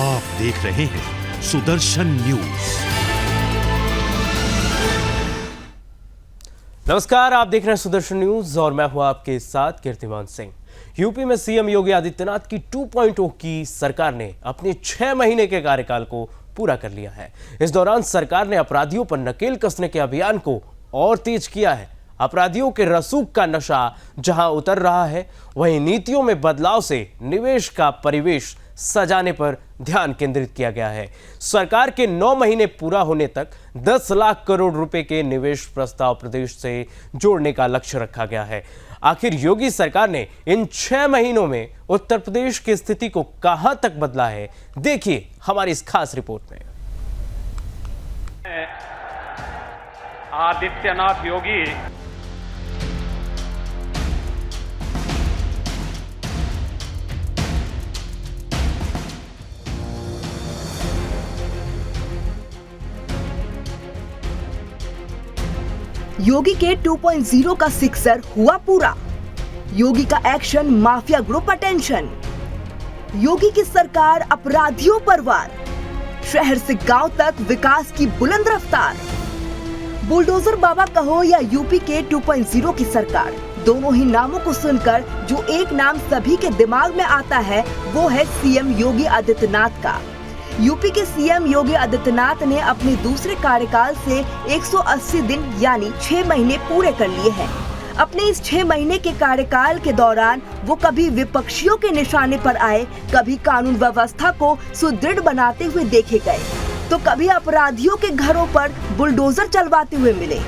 आप देख रहे हैं सुदर्शन न्यूज। नमस्कार, आप देख रहे हैं सुदर्शन न्यूज और मैं हूं आपके साथ कीर्तिमान सिंह। यूपी में सीएम योगी आदित्यनाथ की 2.0 की सरकार ने अपने 6 महीने के कार्यकाल को पूरा कर लिया है। इस दौरान सरकार ने अपराधियों पर नकेल कसने के अभियान को और तेज किया है। अपराधियों के रसूख का नशा जहां उतर रहा है, वहीं नीतियों में बदलाव से निवेश का परिवेश सजाने पर ध्यान केंद्रित किया गया है। सरकार के 9 महीने पूरा होने तक 10 लाख करोड़ रुपए के निवेश प्रस्ताव प्रदेश से जोड़ने का लक्ष्य रखा गया है। आखिर योगी सरकार ने इन 6 महीनों में उत्तर प्रदेश की स्थिति को कहां तक बदला है, देखिए हमारी इस खास रिपोर्ट में। आदित्यनाथ योगी योगी के 2.0 का सिक्सर हुआ पूरा। योगी का एक्शन माफिया ग्रुप अटेंशन। योगी की सरकार अपराधियों पर वार। शहर से गांव तक विकास की बुलंद रफ्तार। बुलडोजर बाबा कहो या यूपी के 2.0 की सरकार, दोनों ही नामों को सुनकर जो एक नाम सभी के दिमाग में आता है वो है सीएम योगी आदित्यनाथ का। यूपी के सीएम योगी आदित्यनाथ ने अपने दूसरे कार्यकाल से 180 दिन यानी 6 महीने पूरे कर लिए हैं। अपने इस 6 महीने के कार्यकाल के दौरान वो कभी विपक्षियों के निशाने पर आए, कभी कानून व्यवस्था को सुदृढ़ बनाते हुए देखे गए, तो कभी अपराधियों के घरों पर बुलडोजर चलवाते हुए मिले।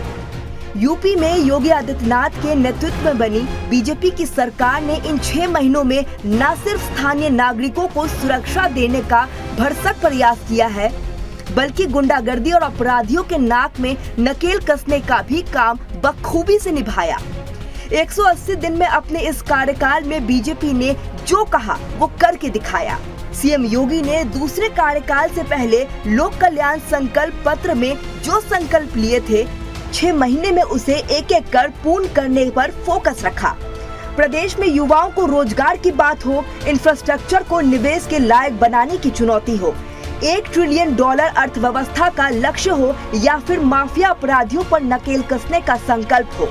यूपी में योगी आदित्यनाथ के नेतृत्व में बनी बीजेपी की सरकार ने इन 6 महीनों में न सिर्फ स्थानीय नागरिकों को सुरक्षा देने का भरसक प्रयास किया है, बल्कि गुंडागर्दी और अपराधियों के नाक में नकेल कसने का भी काम बखूबी से निभाया। 180 दिन में अपने इस कार्यकाल में बीजेपी ने जो कहा वो करके दिखाया। सीएम योगी ने दूसरे कार्यकाल से पहले लोक कल्याण संकल्प पत्र में जो संकल्प लिए थे, 6 महीने में उसे एक एक कर पूर्ण करने पर फोकस रखा। प्रदेश में युवाओं को रोजगार की बात हो, इंफ्रास्ट्रक्चर को निवेश के लायक बनाने की चुनौती हो, $1 ट्रिलियन अर्थव्यवस्था का लक्ष्य हो या फिर माफिया अपराधियों पर नकेल कसने का संकल्प हो,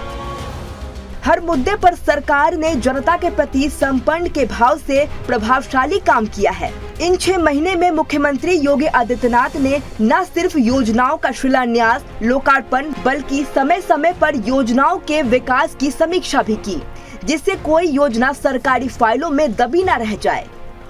हर मुद्दे पर सरकार ने जनता के प्रति समर्पण के भाव से प्रभावशाली काम किया है। इन 6 महीने में मुख्यमंत्री योगी आदित्यनाथ ने न सिर्फ योजनाओं का शिलान्यास, लोकार्पण, बल्कि समय समय पर योजनाओं के विकास की समीक्षा भी की, जिससे कोई योजना सरकारी फाइलों में दबी न रह जाए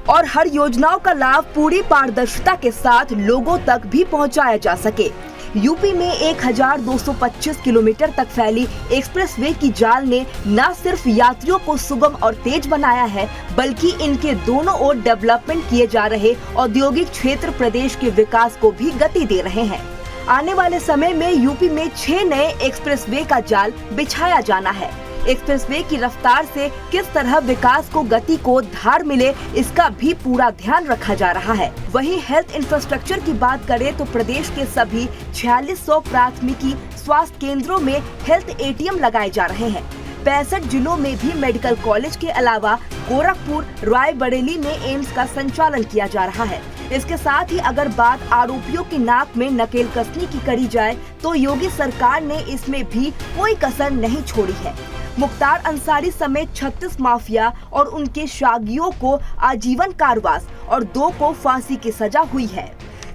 और हर योजनाओं का लाभ पूरी पारदर्शिता के साथ लोगों तक भी पहुंचाया जा सके। यूपी में 1225 किलोमीटर तक फैली एक्सप्रेसवे की जाल ने न सिर्फ यात्रियों को सुगम और तेज बनाया है, बल्कि इनके दोनों ओर डेवलपमेंट किए जा रहे औद्योगिक क्षेत्र प्रदेश के विकास को भी गति दे रहे हैं। आने वाले समय में यूपी में 6 नए एक्सप्रेसवे का जाल बिछाया जाना है। एक्सप्रेसवे की रफ्तार से किस तरह विकास को गति को धार मिले, इसका भी पूरा ध्यान रखा जा रहा है। वहीं हेल्थ इंफ्रास्ट्रक्चर की बात करें तो प्रदेश के सभी 4600 प्राथमिकी स्वास्थ्य केंद्रों में हेल्थ एटीएम लगाए जा रहे हैं। 65 जिलों में भी मेडिकल कॉलेज के अलावा गोरखपुर, रायबरेली में एम्स का संचालन किया जा रहा है। इसके साथ ही अगर बात आरोपियों की नाक में नकेल कसने की करी जाए तो योगी सरकार ने इसमें भी कोई कसर नहीं छोड़ी है। मुख्तार अंसारी समेत 36 माफिया और उनके शागियों को आजीवन कारावास और 2 को फांसी की सजा हुई है।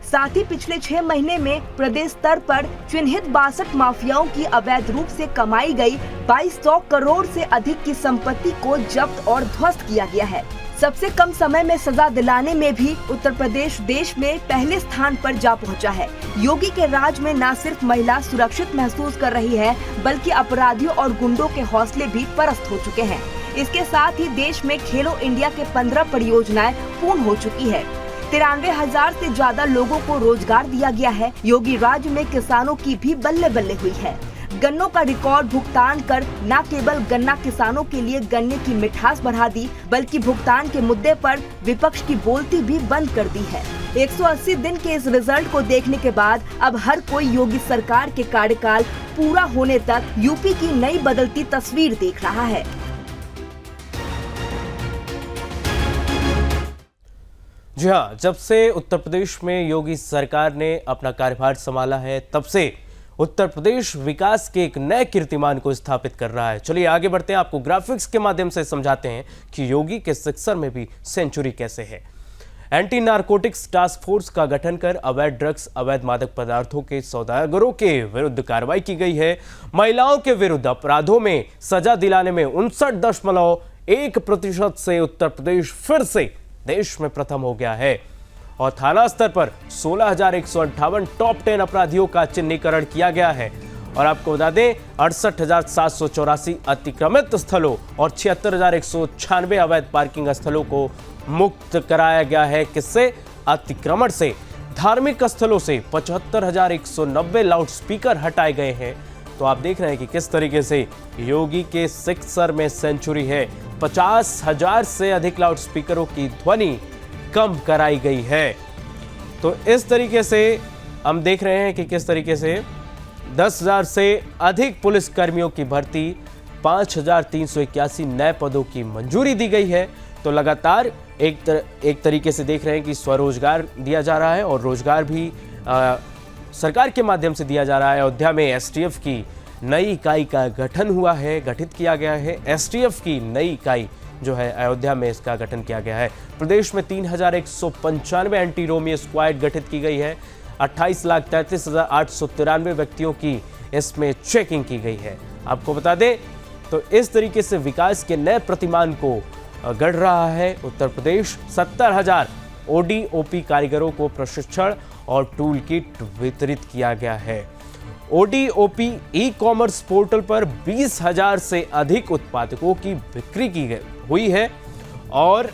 साथ ही पिछले 6 महीने में प्रदेश स्तर पर चिन्हित 62 माफियाओं की अवैध रूप से कमाई गई 2200 करोड़ से अधिक की संपत्ति को जब्त और ध्वस्त किया गया है। सबसे कम समय में सजा दिलाने में भी उत्तर प्रदेश देश में पहले स्थान पर जा पहुंचा है। योगी के राज में न सिर्फ महिला सुरक्षित महसूस कर रही है, बल्कि अपराधियों और गुंडों के हौसले भी पस्त हो चुके हैं। इसके साथ ही देश में खेलो इंडिया के 15 परियोजनाएं पूर्ण हो चुकी है। 93,000 से ज्यादा लोगों को रोजगार दिया गया है। योगी राज में किसानों की भी बल्ले बल्ले हुई है। गन्नों का रिकॉर्ड भुगतान कर न केवल गन्ना किसानों के लिए गन्ने की मिठास बढ़ा दी, बल्कि भुगतान के मुद्दे पर विपक्ष की बोलती भी बंद कर दी है। 180 दिन के इस रिजल्ट को देखने के बाद अब हर कोई योगी सरकार के कार्यकाल पूरा होने तक यूपी की नई बदलती तस्वीर देख रहा है। जी हाँ, जब से उत्तर प्रदेश में योगी सरकार ने अपना कार्यभार संभाला है, तब से उत्तर प्रदेश विकास के एक नए कीर्तिमान को स्थापित कर रहा है। चलिए आगे बढ़ते हैं, आपको ग्राफिक्स के माध्यम से समझाते हैं कि योगी के सिक्सर में भी सेंचुरी कैसे है। एंटी नारकोटिक्स टास्क फोर्स का गठन कर अवैध ड्रग्स, अवैध मादक पदार्थों के सौदागरों के विरुद्ध कार्रवाई की गई है। महिलाओं के विरुद्ध अपराधों में सजा दिलाने में 59.1% से उत्तर प्रदेश फिर से देश में प्रथम हो गया है और थाना स्तर पर 16,158 टॉप 10 अपराधियों का चिन्हीकरण किया गया है। और आपको बता दें 68,784 अतिक्रमित स्थलों और 76,196 अवैध पार्किंग स्थलों को मुक्त कराया गया है। किससे? अतिक्रमण से। धार्मिक स्थलों से 75,190 लाउडस्पीकर हटाए गए हैं। तो आप देख रहे हैं कि किस तरीके से योगी के सिक्सर में सेंचुरी है। 50,000 से अधिक लाउडस्पीकरों की ध्वनि कम कराई गई है। तो इस तरीके से हम देख रहे हैं कि किस तरीके से 10,000 से अधिक पुलिस कर्मियों की भर्ती, 5,381 नए पदों की मंजूरी दी गई है। तो लगातार एक तरीके से देख रहे हैं कि स्वरोजगार दिया जा रहा है और रोजगार भी सरकार के माध्यम से दिया जा रहा है। अयोध्या में एसटीएफ की नई इकाई का गठित किया गया है। एसटीएफ की नई इकाई जो है अयोध्या में, इसका गठन किया गया है। प्रदेश में 3,195 एंटी रोमियो स्क्वाड गठित की गई है। 28,33,893 व्यक्तियों की इसमें चेकिंग की गई है। आपको बता दें तो इस तरीके से विकास के नए प्रतिमान को गढ़ रहा है उत्तर प्रदेश। 70,000 ओडीओपी कारीगरों को प्रशिक्षण और टूल किट वितरित किया गया है। ओडीओपी ई कॉमर्स पोर्टल पर 20,000 से अधिक उत्पादकों की बिक्री हुई है। और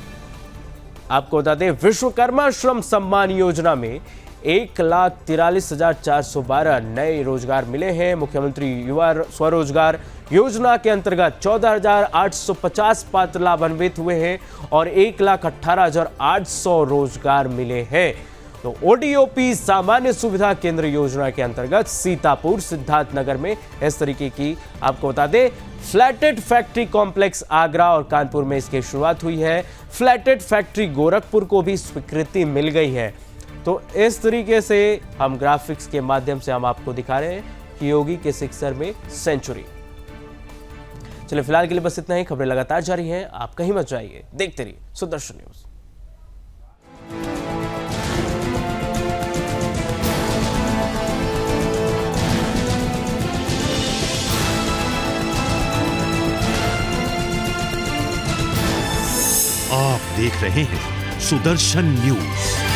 आपको बता दें विश्वकर्मा श्रम सम्मान योजना में 1,43,412 नए रोजगार मिले हैं। मुख्यमंत्री युवा स्वरोजगार योजना के अंतर्गत 14,850 पात्र लाभान्वित हुए हैं और 1,18,800 रोजगार मिले हैं। तो ओडीओपी सामान्य सुविधा केंद्र योजना के अंतर्गत सीतापुर, सिद्धार्थनगर में इस तरीके की आपको बता दें फ्लैटेड फैक्ट्री कॉम्प्लेक्स आगरा और कानपुर में इसकी शुरुआत हुई है। फ्लैटेड फैक्ट्री गोरखपुर को भी स्वीकृति मिल गई है। तो इस तरीके से हम ग्राफिक्स के माध्यम से हम आपको दिखा रहे हैं कि योगी के सिक्सर में सेंचुरी। चलिए फिलहाल के लिए बस इतना ही। खबरें लगातार जारी हैं, आप कहीं मत जाइए, देखते रहिए सुदर्शन न्यूज। आप देख रहे हैं सुदर्शन न्यूज।